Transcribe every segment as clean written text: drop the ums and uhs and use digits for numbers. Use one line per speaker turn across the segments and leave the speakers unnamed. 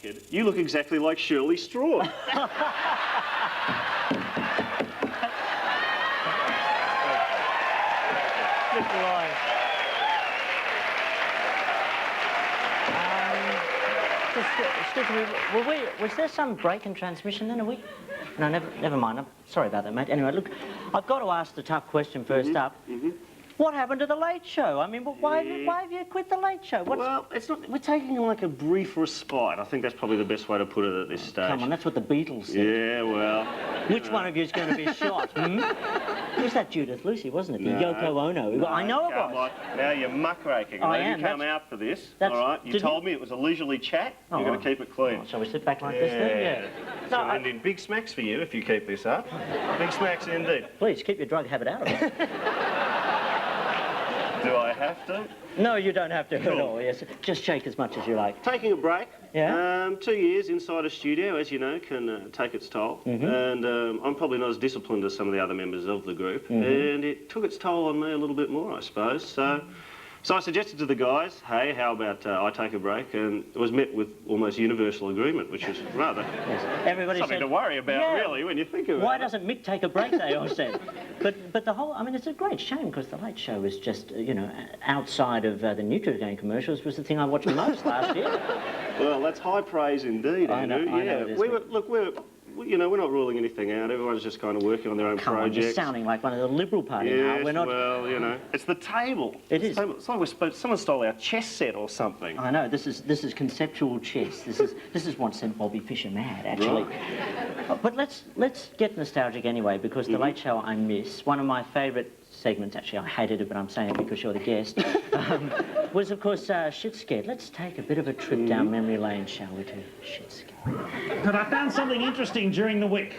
kid, you look exactly like Shirley Straw.
Mick Molloy. Excuse me, was there some break in transmission then, No, never mind. I'm sorry about that, mate. Anyway, look, I've got to ask the tough question first up. What happened to the Late Show? I mean, why have you quit the Late Show?
Well, it's not. We're taking like a brief respite. I think that's probably the best way to put it at this stage.
Come on, that's what the Beatles said.
Yeah, well.
Which one of you is going to be shot? It was that Judith Lucy, wasn't it? The
No,
Yoko Ono. No, I know it was.
Now you're muckraking.
I am.
You come out for this,
all
right? You told me it was a leisurely chat. You're going to keep it clean.
Oh, shall we sit back like this then? Yeah.
It's going to end in big smacks for you if you keep this up. Big smacks indeed.
Please, keep your drug habit out of it.
Do I have to?
No, you don't have to at all, yes. Just shake as much as you like.
Taking a break.
Yeah?
2 years inside a studio, as you know, can take its toll. And I'm probably not as disciplined as some of the other members of the group. And it took its toll on me a little bit more, I suppose. So I suggested to the guys, hey, how about I take a break? And it was met with almost universal agreement, which was rather
Everybody
something
said,
to worry about, really, when you think of it.
Why doesn't Mick take a break, they all said. But the whole, I mean, it's a great shame because the Late Show was just, you know, outside of the Nutrigrain commercials was the thing I watched most last year.
Well, that's high praise indeed, Andrew.
I know it is,
you know, we're not ruling anything out. Everyone's just kind of working on their own projects.
On, you're sounding like one of the Liberal Party now. We're not.
Well, you know, it's the table. It's like someone stole our chess set or something.
I know. This is conceptual chess. This is what sent Bobby Fischer mad, actually. Right. But let's get nostalgic anyway, because the Late Show I miss. One of my favourite segments, actually, I hated it, but I'm saying it because you're the guest, was, of course, Shit Scared. Let's take a bit of a trip down memory lane, shall we, to Shit Scared.
But I found something interesting during the week.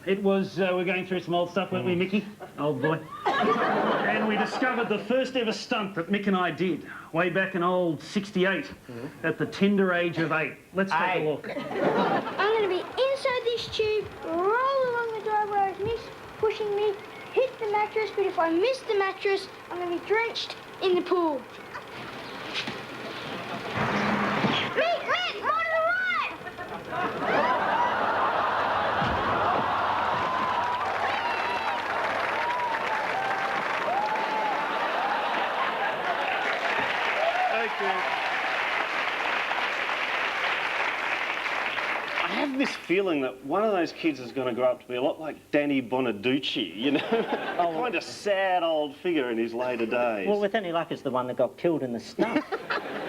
It was, we're going through some old stuff, weren't we, Mickey? Old boy. And we discovered the first ever stunt that Mick and I did, way back in old 68, at the tender age of 8. Let's take a look.
I'm going to be inside this tube, roll along the driveway with Mick pushing me, hit the mattress, but if I miss the mattress, I'm going to be drenched in the pool. Mick, more to the right!
I have this feeling that one of those kids is going to grow up to be a lot like Danny Bonaducci, you know? A kind of sad old figure in his later days.
Well, with any luck, it's the one that got killed in the stunt.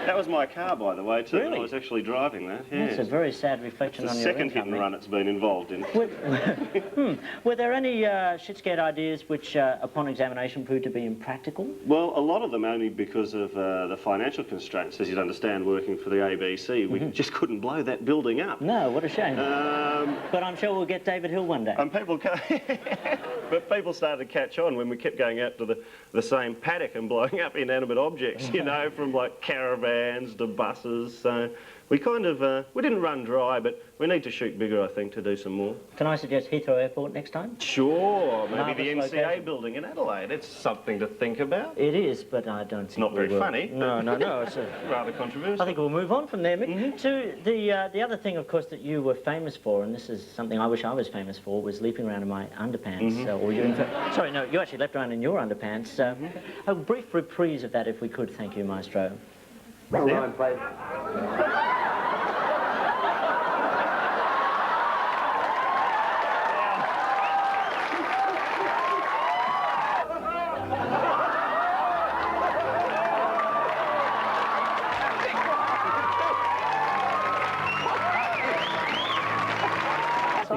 That was my car, by the way, too.
Really?
I was actually driving that, yes.
That's a very sad reflection
It's
on
the
your
second hit and run it's been involved in.
Were there any Shit Scared ideas which, upon examination, proved to be impractical?
Well, a lot of them only because of the financial constraints, as you'd understand, working for the ABC. We just couldn't blow that building up.
No, what a shame. But I'm sure we'll get David Hill one day.
And people but people started to catch on when we kept going out to the same paddock and blowing up inanimate objects, you know, from like caravans to buses. So we kind of, we didn't run dry, but we need to shoot bigger, I think, to do some more.
Can I suggest Heathrow Airport next time?
Sure, maybe the MCA
location.
building in Adelaide. It's something to think about.
It is, but I don't think
It's not very funny.
No, it's
rather controversial.
I think we'll move on from there, Mick. To the other thing, of course, that you were famous for, and this is something I wish I was famous for, was leaping around in my underpants. Or you, sorry, no, you actually leapt around in your underpants. A brief reprise of that, if we could. Thank you, Maestro.
Yeah.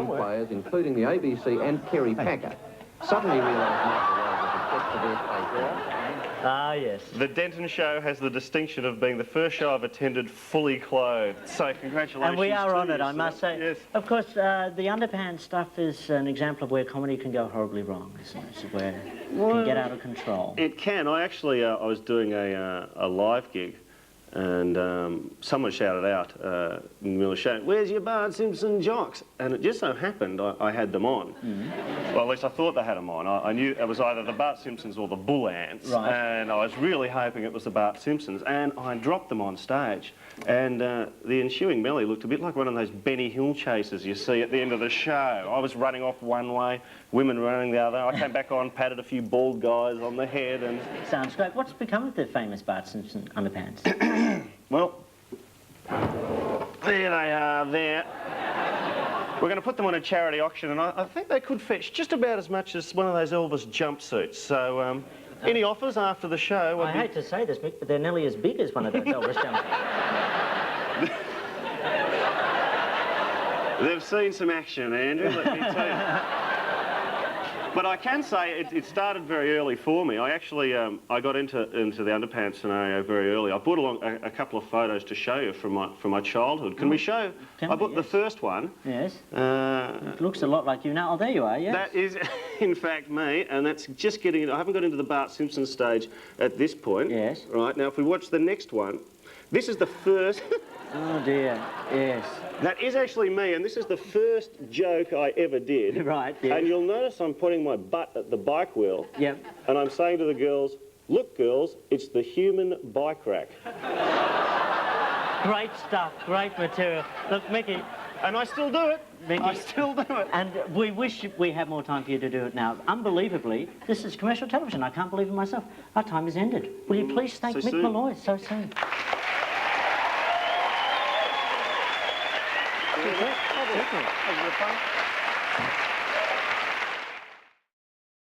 Players, including the ABC and Kerry Packer, suddenly realised Michael Rose was a threat to their safety.
Ah, yes.
The Denton show has the distinction of being the first show I've attended fully clothed. So congratulations.
And we are on it, I
sir.
must say.
Yes.
Of course, the underpants stuff is an example of where comedy can go horribly wrong, isn't it? It's where it can get out of control.
It can. I actually, I was doing a live gig and someone shouted out in the middle of the show, "Where's your Bart Simpson jocks?" And it just so happened I had them on. Well, at least I thought they had them on. I knew it was either the Bart Simpsons or the Bull Ants,
right.
and I was really hoping it was the Bart Simpsons, and I dropped them on stage. And the ensuing melee looked a bit like one of those Benny Hill chases you see at the end of the show. I was running off one way, women running the other. I came back on, patted a few bald guys on the head, and...
Sounds great. What's become of the famous Bart Simpson underpants?
Well, there they are there. We're going to put them on a charity auction, and I think they could fetch just about as much as one of those Elvis jumpsuits. So, any offers after the show?
I hate to say this, Mick, but they're nearly as big as one of those Elvis jumpsuits.
They've seen some action, Andrew, let me tell you. But I can say it started very early for me. I actually, I got into the underpants scenario very early. I brought along a couple of photos to show you from my childhood. Can we show? I brought the first one.
Yes. It looks a lot like you now. Oh, there you are, yes.
That is, in fact, me, and that's just getting... I haven't got into the Bart Simpson stage at this point.
Yes.
Right, now if we watch the next one, this is the first...
Oh, dear, yes.
That is actually me, and this is the first joke I ever did.
Right, yes.
And you'll notice I'm putting my butt at the bike wheel.
Yep.
And I'm saying to the girls, "Look, girls, it's the human bike rack."
Great stuff, great material. Look, Mickey...
And I still do it.
Mickey,
I still do it.
And we wish we had more time for you to do it now. Unbelievably, this is commercial television. I can't believe it myself. Our time is ended. Will you please thank
So
Mick
soon.
Molloy so soon?
Have a bit of fun.